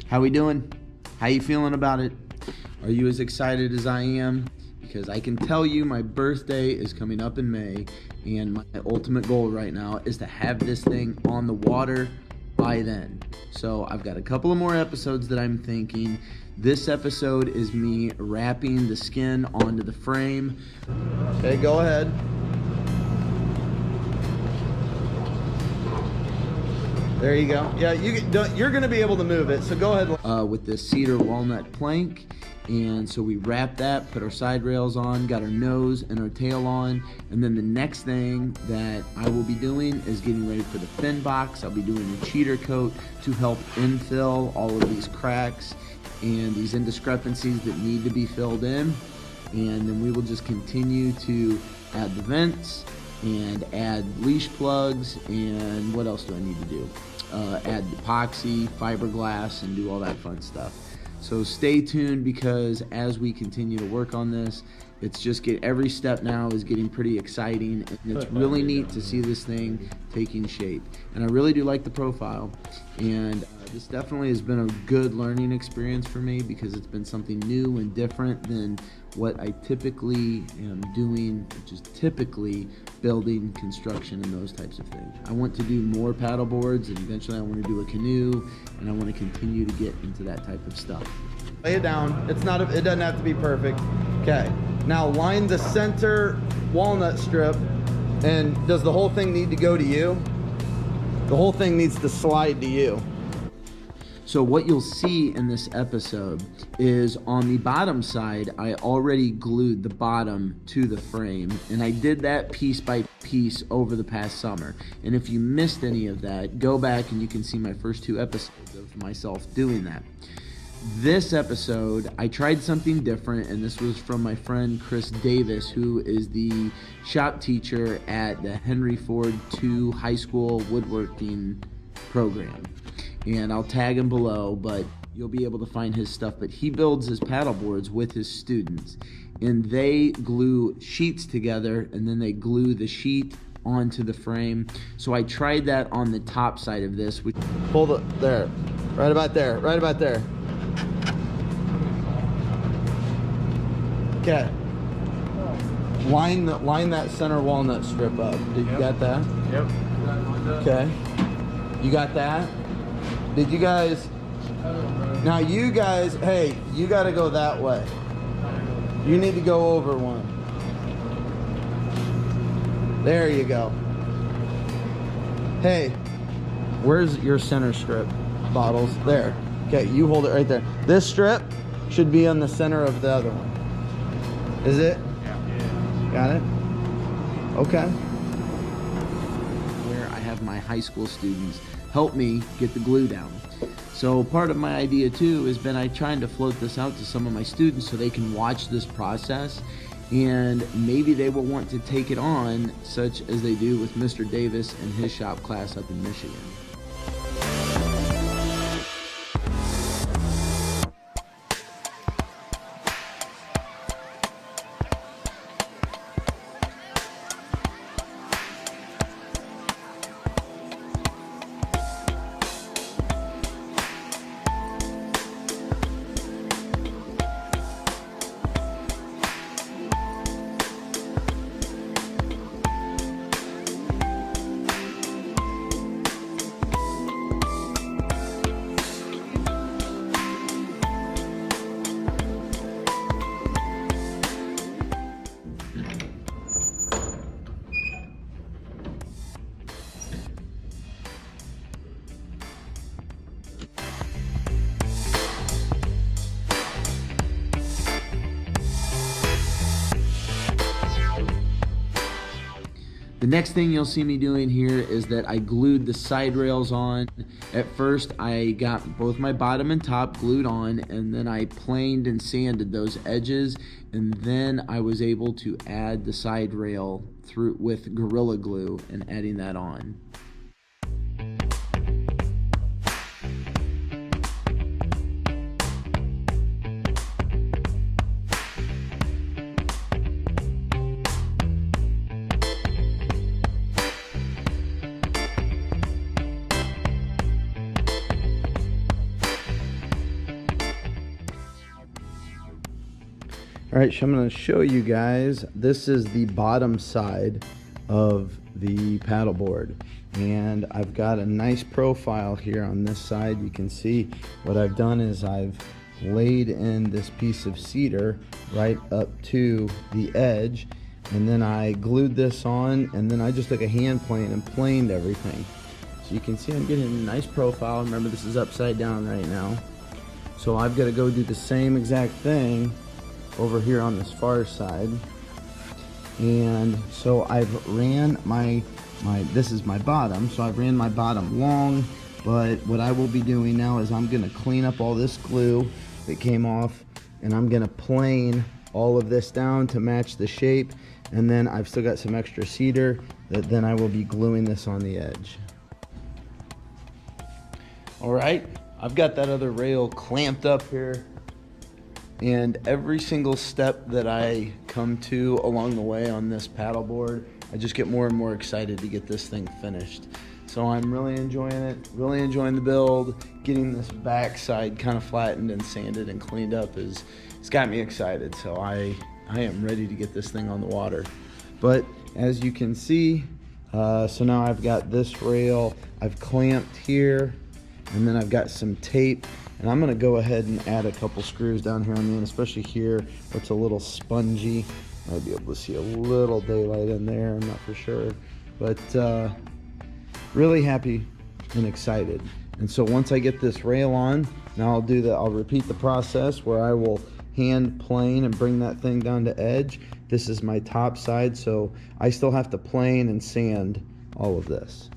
How we doing? How you feeling about it? Are you as excited as I am? Because I can tell you my birthday is coming up in May, and my ultimate goal right now is to have this thing on the water by then. So I've got a couple of more episodes that I'm thinking. This episode is me wrapping the skin onto the frame. Okay, go ahead. There you go. Yeah, you're going to be able to move it, so go ahead. With this cedar walnut plank, and so we wrap that, put our side rails on, got our nose and our tail on, and then the next thing that I will be doing is getting ready for the fin box. I'll be doing a cheater coat to help infill all of these cracks and these indiscrepancies that need to be filled in, and then we will just continue to add the vents and add leash plugs, and what else do I need to do? Add epoxy, fiberglass, and do all that fun stuff. So stay tuned, because as we continue to work on this, it's just every step now is getting pretty exciting, and it's really neat to see this thing taking shape. And I really do like the profile, and this definitely has been a good learning experience for me, because it's been something new and different than what I typically am doing, which is typically building, construction, and those types of things. I want to do more paddle boards, and eventually I want to do a canoe, and I want to continue to get into that type of stuff. Lay it down. It doesn't have to be perfect. Okay. Now line the center walnut strip, and does the whole thing need to go to you? The whole thing needs to slide to you. So what you'll see in this episode is on the bottom side, I already glued the bottom to the frame, and I did that piece by piece over the past summer. And if you missed any of that, go back and you can see my first 2 episodes of myself doing that. This episode, I tried something different, and this was from my friend Chris Davis, who is the shop teacher at the Henry Ford II High School Woodworking program. And I'll tag him below, but you'll be able to find his stuff. But he builds his paddle boards with his students, and they glue sheets together, and then they glue the sheet onto the frame. So I tried that on the top side of this. Hold it there, right about there, right about there. Okay. Line that center walnut strip up. Did you got that? Yep. Okay. You got that? Did you guys? Now you guys, hey, you got to go that way. You need to go over one. There you go. Hey, where's your center strip? Bottles. There. Okay, you hold it right there. This strip should be on the center of the other one. Is it? Yeah. Got it? Okay. Where I have my high school students help me get the glue down. So part of my idea too has been trying to float this out to some of my students so they can watch this process, and maybe they will want to take it on, such as they do with Mr. Davis and his shop class up in Michigan. The next thing you'll see me doing here is that I glued the side rails on. At first I got both my bottom and top glued on, and then I planed and sanded those edges, and then I was able to add the side rail through with Gorilla Glue and adding that on. All right, so I'm going to show you guys. This is the bottom side of the paddleboard, and I've got a nice profile here on this side. You can see what I've done is I've laid in this piece of cedar right up to the edge, and then I glued this on, and then I just took a hand plane and planed everything. So you can see I'm getting a nice profile. Remember, this is upside down right now, so I've got to go do the same exact thing over here on this far side. And so I've ran my this is my bottom, so I've ran my bottom long, but what I will be doing now is I'm gonna clean up all this glue that came off, and I'm gonna plane all of this down to match the shape, and then I've still got some extra cedar that then I will be gluing this on the edge. All right, I've got that other rail clamped up here, and every single step that I come to along the way on this paddleboard, I just get more and more excited to get this thing finished. So I'm really enjoying it, really enjoying the build. Getting this backside kind of flattened and sanded and cleaned up it's got me excited. So I am ready to get this thing on the water. But as you can see, so now I've got this rail, I've clamped here, and then I've got some tape, and I'm gonna go ahead and add a couple screws down here on the end, especially here where it's a little spongy. Might be able to see a little daylight in there, I'm not for sure. But really happy and excited. And so once I get this rail on, now I'll repeat the process where I will hand plane and bring that thing down to edge. This is my top side, so I still have to plane and sand all of this.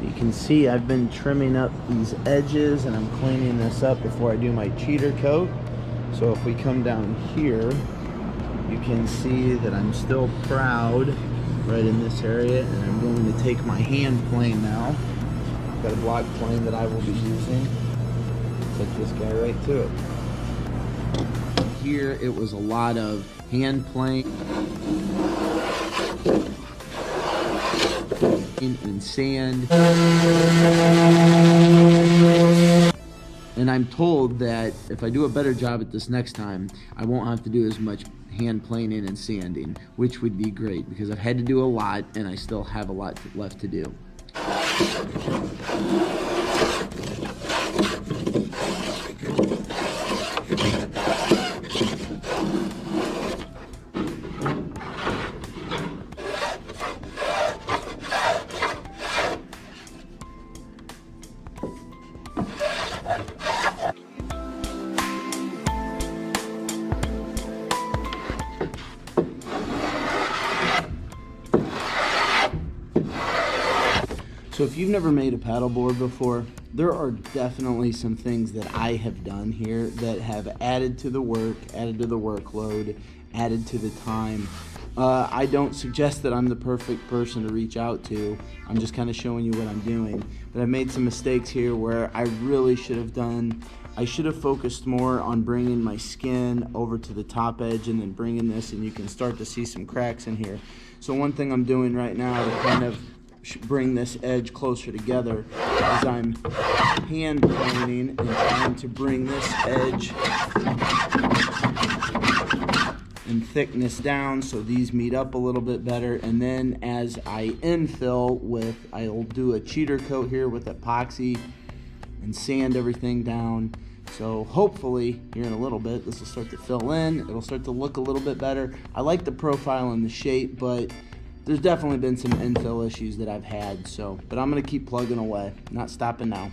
You can see I've been trimming up these edges, and I'm cleaning this up before I do my cheater coat. So if we come down here, you can see that I'm still proud right in this area, and I'm going to take my hand plane now. I've got a block plane that I will be using. Take this guy right to it. Here it was a lot of hand plane and sand, and I'm told that if I do a better job at this next time, I won't have to do as much hand planing and sanding, which would be great because I've had to do a lot and I still have a lot left to do. So if you've never made a paddleboard before, there are definitely some things that I have done here that have added to the work, added to the workload, added to the time. I don't suggest that I'm the perfect person to reach out to. I'm just kind of showing you what I'm doing. But I've made some mistakes here where I really should have focused more on bringing my skin over to the top edge and then bringing this, and you can start to see some cracks in here. So one thing I'm doing right now to kind of bring this edge closer together is I'm hand planing and trying to bring this edge and thickness down so these meet up a little bit better. And then as I infill I'll do a cheater coat here with epoxy and sand everything down. So hopefully here in a little bit this will start to fill in, it'll start to look a little bit better. I like the profile and the shape, but there's definitely been some infill issues that I've had, but I'm gonna keep plugging away, not stopping now.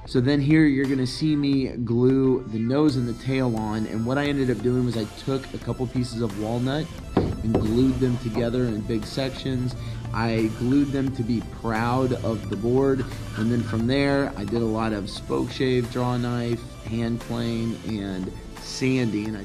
So then here you're gonna see me glue the nose and the tail on, and what I ended up doing was I took a couple pieces of walnut and glued them together in big sections. I glued them to be proud of the board, and then from there I did a lot of spoke shave, draw knife, hand plane, and sanding.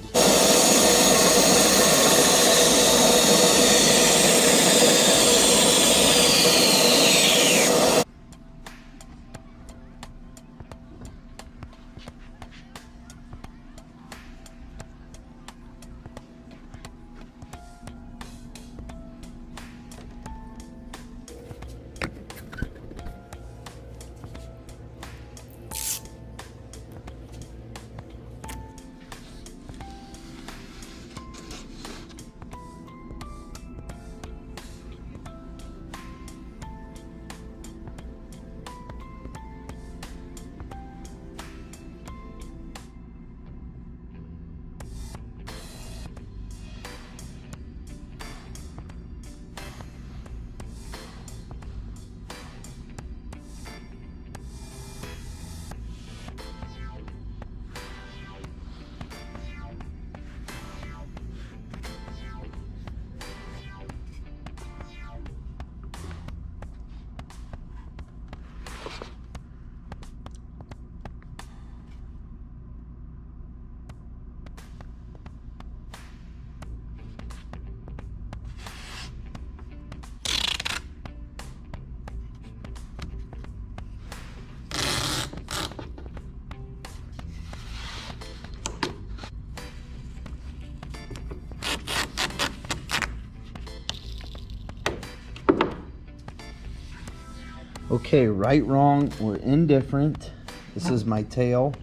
Okay, right, wrong, or indifferent. This is my tail.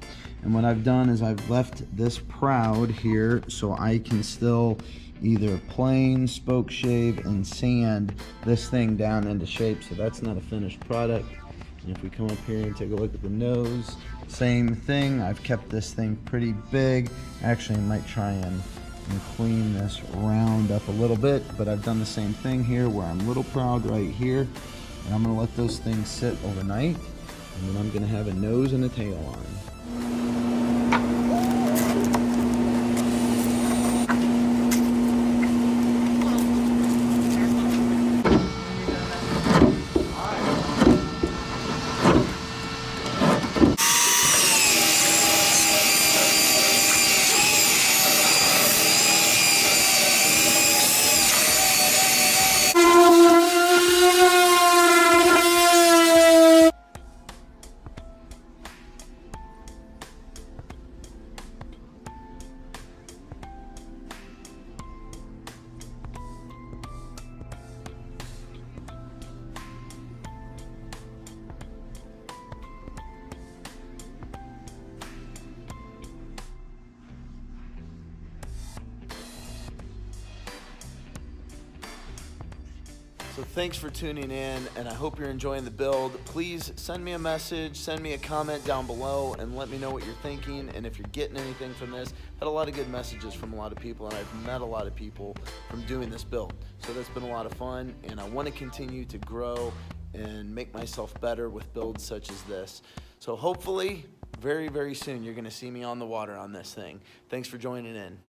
And what I've done is I've left this proud here so I can still either plane, spoke shave, and sand this thing down into shape. So that's not a finished product. And if we come up here and take a look at the nose, same thing. I've kept this thing pretty big. Actually, I might try and clean this round up a little bit, but I've done the same thing here where I'm little proud right here. And I'm gonna let those things sit overnight, and then I'm gonna have a nose and a tail on. So thanks for tuning in, and I hope you're enjoying the build. Please send me a message, send me a comment down below, and let me know what you're thinking and if you're getting anything from this. Had a lot of good messages from a lot of people, and I've met a lot of people from doing this build. So that's been a lot of fun, and I want to continue to grow and make myself better with builds such as this. So hopefully, very, very soon, you're going to see me on the water on this thing. Thanks for joining in.